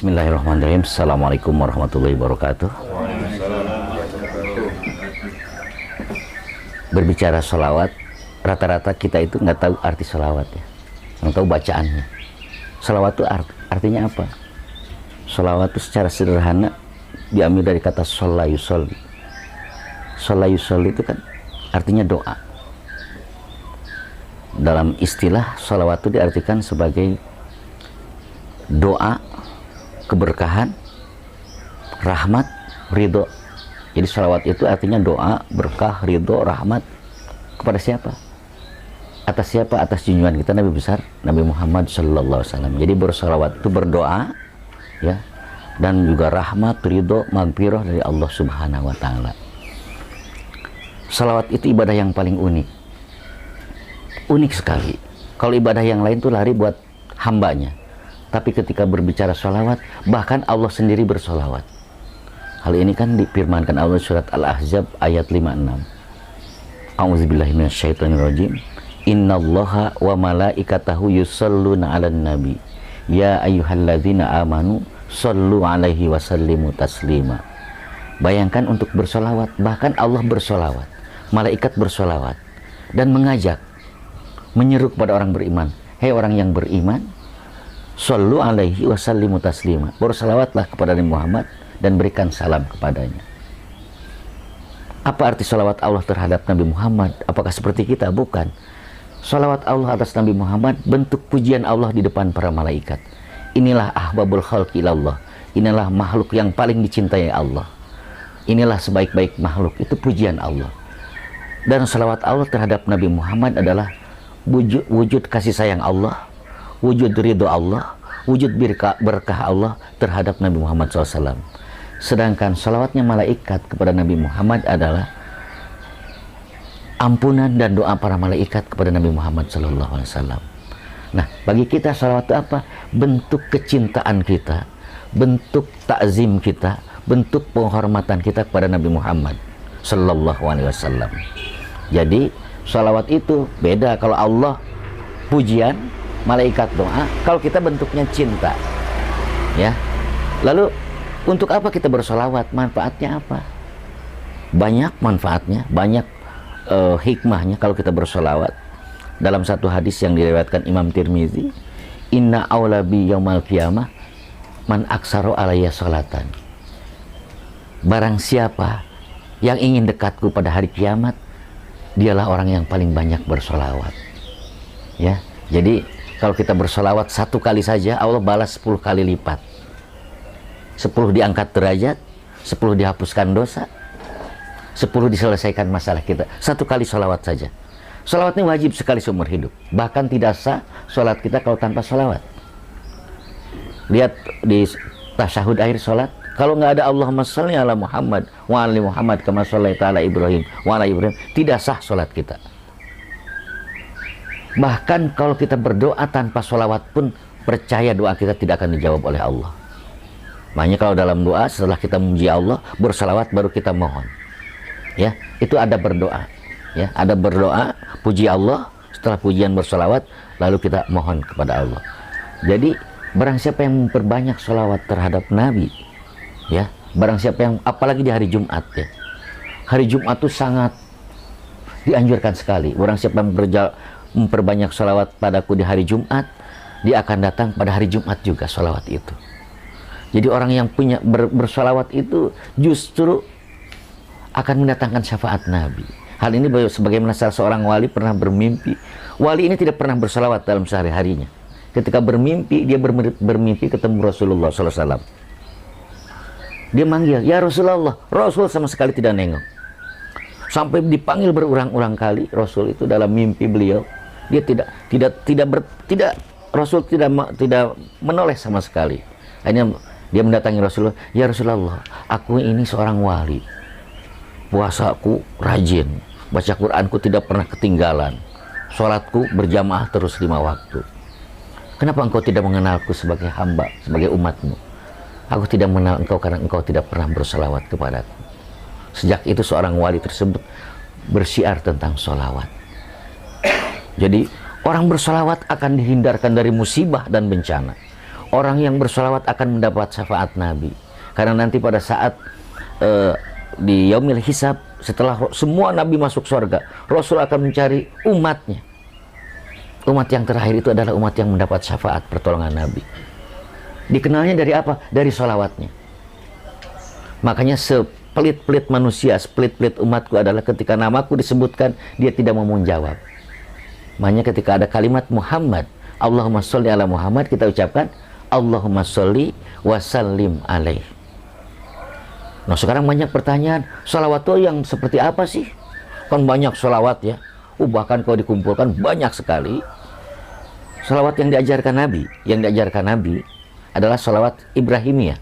Bismillahirrahmanirrahim. Assalamualaikum warahmatullahi wabarakatuh. Berbicara sholawat, rata-rata kita itu nggak tahu arti sholawat ya, nggak tahu bacaannya. Sholawat itu artinya apa? Sholawat itu secara sederhana diambil dari kata sholla yusolli. Sholla yusolli itu kan artinya doa. Dalam istilah sholawat itu diartikan sebagai doa, keberkahan, rahmat, ridho. Jadi sholawat itu artinya doa, berkah, ridho, rahmat kepada siapa? Atas siapa? Atas junjungan kita Nabi besar Nabi Muhammad sallallahu alaihi wasallam. Jadi bersolawat itu berdoa ya, dan juga rahmat, ridho, magfirah dari Allah Subhanahu wa taala. Sholawat itu ibadah yang paling unik. Unik sekali. Kalau ibadah yang lain tuh lari buat hambanya. Tapi ketika berbicara sholawat, bahkan Allah sendiri bersolawat. Hal ini kan difirmankan Allah surat Al-Ahzab ayat 56. A'udzubillahi minasyaitonirrajim. Innallaha wa malaikatahu yusholluna 'alan nabi. Ya ayyuhalladzina amanu shollu 'alaihi wa sallimu taslima. Bayangkan untuk bersolawat, bahkan Allah bersolawat, malaikat bersolawat dan mengajak, menyeru kepada orang beriman, hei orang yang beriman, shollu 'alaihi wa sallimu taslima. Bersolawatlah kepada Nabi Muhammad dan berikan salam kepadanya. Apa arti sholawat Allah terhadap Nabi Muhammad? Apakah seperti kita? Bukan. Sholawat Allah atas Nabi Muhammad bentuk pujian Allah di depan para malaikat. Inilah ahbabul khalqi ilallah. Inilah makhluk yang paling dicintai Allah. Inilah sebaik-baik makhluk. Itu pujian Allah. Dan sholawat Allah terhadap Nabi Muhammad adalah wujud kasih sayang Allah, wujud ridho Allah, wujud berkah Allah terhadap Nabi Muhammad SAW. Sedangkan salawatnya malaikat kepada Nabi Muhammad adalah ampunan dan doa para malaikat kepada Nabi Muhammad SAW. Nah, bagi kita salawat itu apa? Bentuk kecintaan kita, bentuk takzim kita, bentuk penghormatan kita kepada Nabi Muhammad SAW. Jadi salawat itu beda. Kalau Allah pujian, malaikat doa, kalau kita bentuknya cinta ya. Lalu untuk apa kita bersolawat? Manfaatnya apa? Banyak manfaatnya, banyak hikmahnya kalau kita bersolawat. Dalam satu hadis yang diriwayatkan Imam Tirmizi, inna aulabi yaumal qiyamah man aksaro alayya sholatan. Barang siapa yang ingin dekatku pada hari kiamat, dialah orang yang paling banyak bersolawat ya. Jadi kalau kita bersolawat satu kali saja, Allah balas 10 kali lipat. 10 diangkat derajat, 10 dihapuskan dosa, 10 diselesaikan masalah kita. Satu kali solawat saja. Solawat ini wajib sekali seumur hidup. Bahkan tidak sah solat kita kalau tanpa solawat. Lihat di tasyahud akhir solat, kalau nggak ada Allahumma sholli ala Muhammad wa ali Muhammad kama shallaita ala Ibrahim wa ala Ibrahim, tidak sah solat kita. Bahkan kalau kita berdoa tanpa sholawat pun, percaya doa kita tidak akan dijawab oleh Allah. Makanya kalau dalam doa, setelah kita memuji Allah, bersalawat baru kita mohon ya. Itu ada berdoa ya, ada berdoa, puji Allah, setelah pujian bersalawat, lalu kita mohon kepada Allah. Jadi barang siapa yang memperbanyak sholawat terhadap Nabi ya, barang siapa yang, apalagi di hari Jumat ya, hari Jumat itu sangat dianjurkan sekali. Barang siapa yang memperbanyak sholawat padaku di hari Jumat, dia akan datang pada hari Jumat juga sholawat itu. Jadi orang yang punya bersolawat itu justru akan mendatangkan syafaat Nabi. Hal ini sebagaimana salah seorang wali pernah bermimpi. Wali ini tidak pernah bersolawat dalam sehari-harinya. Ketika bermimpi, dia bermimpi ketemu Rasulullah SAW. Dia manggil, ya Rasulullah. Rasul sama sekali tidak nengok. Sampai dipanggil berulang-ulang kali, Rasul itu dalam mimpi beliau, dia tidak Rasul tidak menoleh sama sekali. Akhirnya dia mendatangi Rasulullah, ya Rasulullah, aku ini seorang wali, puasaku rajin, baca Quranku tidak pernah ketinggalan, sholatku berjamaah terus 5 waktu. Kenapa engkau tidak mengenalku sebagai hamba, sebagai umatmu? Aku tidak mengenal engkau karena engkau tidak pernah bersolawat kepadaku. Sejak itu seorang wali tersebut bersiar tentang solawat. Jadi orang bersolawat akan dihindarkan dari musibah dan bencana. orang yang bersolawat akan mendapat syafaat Nabi. Karena nanti pada saat di yaumil hisab, setelah semua Nabi masuk surga, Rasul akan mencari umatnya. Umat yang terakhir itu adalah umat yang mendapat syafaat pertolongan Nabi. Dikenalnya dari apa? Dari solawatnya. Makanya sepelit-pelit manusia, sepelit-pelit umatku adalah ketika namaku disebutkan, dia tidak mau menjawab. Makanya ketika ada kalimat Muhammad, Allahumma sholli ala Muhammad, kita ucapkan Allahumma sholli wa sallim alaih. Nah sekarang banyak pertanyaan, sholawat itu yang seperti apa sih? Kan banyak sholawat ya. Bahkan kalau dikumpulkan banyak sekali. Sholawat yang diajarkan Nabi adalah sholawat Ibrahimiyah.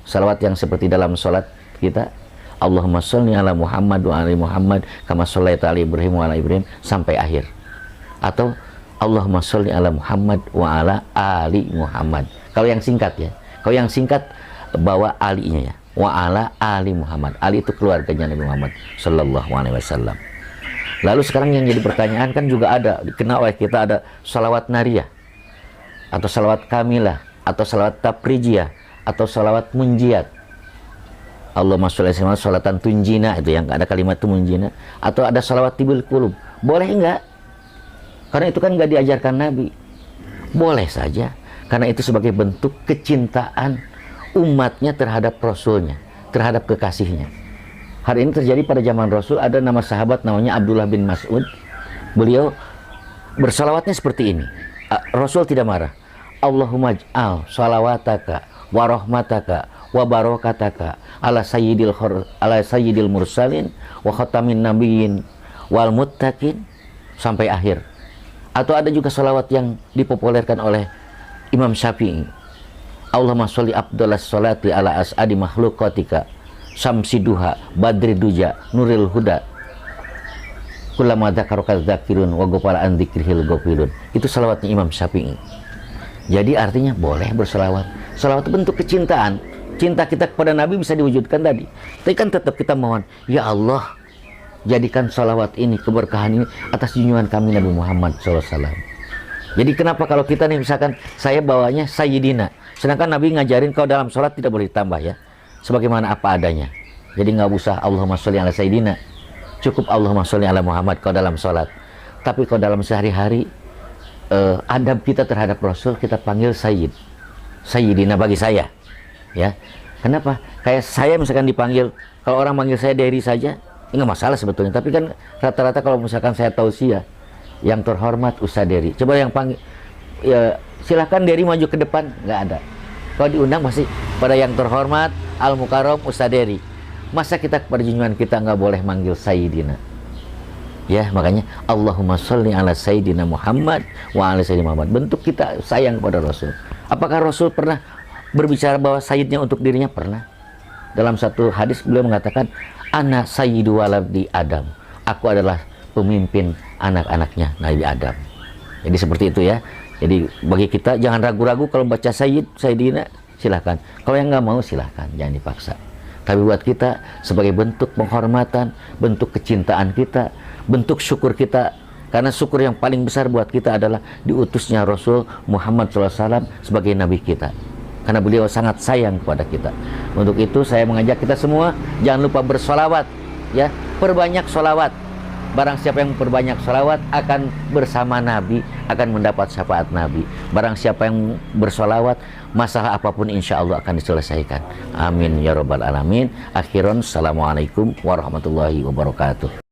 Sholawat yang seperti dalam sholat kita, Allahumma sholli ala Muhammad wa ali Muhammad kama shollaita ala Ibrahim wa ala Ibrahim, sampai akhir. Atau Allahumma sholli ala Muhammad wa ala ali Muhammad. Kalau yang singkat ya. Kalau yang singkat bawa alinya ya. Wa ala ali Muhammad. Ali itu keluarganya Nabi Muhammad sallallahu alaihi wasallam. Lalu sekarang yang jadi pertanyaan kan juga ada, dikenal oleh kita, ada salawat nariyah atau salawat kamilah atau salawat tafrijiyah atau salawat munjiat. Allahumma sholli alaihi wasallam salatan tunjina, itu yang ada kalimat itu munjina. Atau ada salawat tibil qulub. Boleh enggak? Karena itu kan enggak diajarkan Nabi. Boleh saja, karena itu sebagai bentuk kecintaan umatnya terhadap Rasulnya, terhadap kekasihnya. Hari ini terjadi pada zaman Rasul, ada nama sahabat namanya Abdullah bin Mas'ud. Beliau bersalawatnya seperti ini. Rasul tidak marah. Allahumma ij'al salawataka wa rahmataka wa barakataka ala sayyidil mursalin wa khatamin nabiyyin wal muttaqin, sampai akhir. Atau ada juga salawat yang dipopulerkan oleh Imam Syafi'i. Allahumma sholli afdalas sholati ala as'adi makhluqatika syamsi duha badri duja nuril huda kullama dzakaraka dzakirun wa ghafara an dzikrihil ghafilun. Itu salawatnya Imam Syafi'i. Jadi artinya boleh bersalawat. Salawat bentuk kecintaan. Cinta kita kepada Nabi bisa diwujudkan tadi. Tapi kan tetap kita mohon, ya Allah, jadikan salawat ini, keberkahan ini atas junjungan kami Nabi Muhammad SAW. Jadi kenapa kalau kita nih misalkan saya bawanya Sayyidina, sedangkan Nabi ngajarin kalau dalam sholat tidak boleh ditambah ya, sebagaimana apa adanya. Jadi nggak usah Allahumma sholli ala Sayyidina, cukup Allahumma sholli ala Muhammad kalau dalam sholat. Tapi kalau dalam sehari-hari, adab kita terhadap Rasul kita panggil Sayyid, Sayyidina bagi saya ya. Kenapa? Kayak saya misalkan dipanggil, kalau orang manggil saya Dery saja nggak masalah sebetulnya, tapi kan rata-rata kalau misalkan saya tausiah, yang terhormat Ustaz Dery, coba yang panggil ya, silahkan Dery maju ke depan, nggak ada. Kalau diundang masih pada yang terhormat Al Mukarram Ustaz Dery. Masa kita kepada junjungan kita nggak boleh manggil Sayyidina? Ya, makanya Allahumma sholli ala Sayyidina Muhammad wa ala Sayyidina Muhammad. Bentuk kita sayang kepada Rasul. Apakah Rasul pernah berbicara bahwa Sayyidnya untuk dirinya? Pernah. Dalam satu hadis beliau mengatakan, Ana sayyidu waladi Adam. Aku adalah pemimpin anak-anaknya Nabi Adam. Jadi seperti itu ya. Jadi bagi kita jangan ragu-ragu kalau baca Sayyid, Sayyidina, silahkan. Kalau yang nggak mau silahkan, jangan dipaksa. Tapi buat kita sebagai bentuk penghormatan, bentuk kecintaan kita, bentuk syukur kita. Karena syukur yang paling besar buat kita adalah diutusnya Rasul Muhammad SAW sebagai Nabi kita. Karena beliau sangat sayang kepada kita. Untuk itu saya mengajak kita semua jangan lupa bersolawat ya, perbanyak solawat. Barang siapa yang perbanyak salawat akan bersama Nabi, akan mendapat syafaat Nabi. Barang siapa yang bersolawat, masalah apapun insya Allah akan diselesaikan. Amin ya rabbal alamin. Akhiran, assalamualaikum warahmatullahi wabarakatuh.